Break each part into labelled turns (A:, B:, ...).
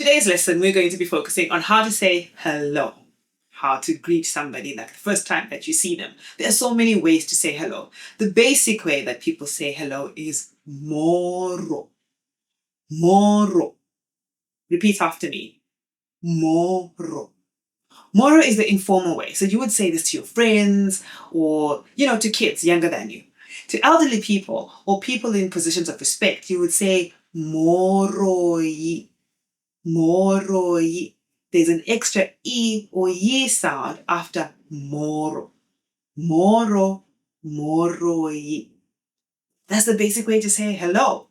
A: Today's lesson, we're going to be focusing on how to say hello, how to greet somebody like the first time that you see them. There are so many ways to say hello. The basic way that people say hello is moro. Moro. Repeat after me. Moro. Moro is the informal way. So you would say this to your friends or, to kids younger than you. To elderly people or people in positions of respect, you would say moroi. Moroi. There's an extra E or Y sound after moro. Moro, moroi. That's the basic way to say hello.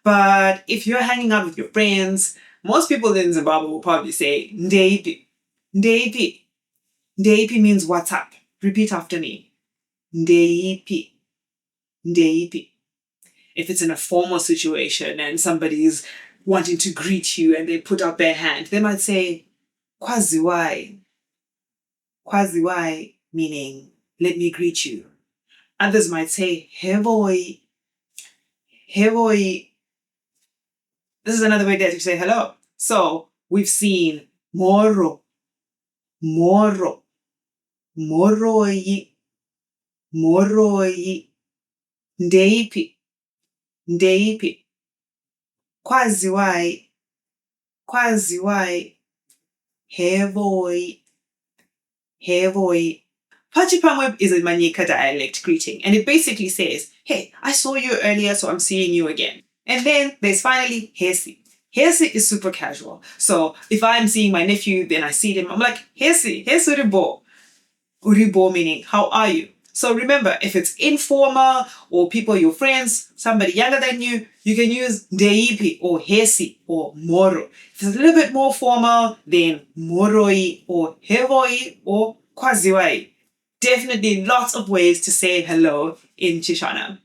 A: But if you're hanging out with your friends, most people in Zimbabwe will probably say ndeipi. Ndeipi. Ndeipi means what's up. Repeat after me. Ndeipi. Ndeipi. If it's in a formal situation and somebody's wanting to greet you and they put up their hand, they might say kwaziwai. Kwaziwai meaning let me greet you. Others might say hevoi. Hevoi. This is another way that you say hello. So we've seen moro, moro, moroi, moroi, ndeipi, ndeipi, kwaziwai, kwaziwai, hevoi, hevoi. Pachipamwe is a Manyika dialect greeting, and it basically says, hey, I saw you earlier, so I'm seeing you again. And then there's finally hesi. Hesi is super casual. So if I'm seeing my nephew, then I see him, I'm like, hesi, hesi uribo. Uribo meaning, how are you? So remember, if it's informal or people, your friends, somebody younger than you, you can use ndeipi or hesi or moro. If it's a little bit more formal, then moroi or hevoi or kwaziwai. Definitely lots of ways to say hello in Shona.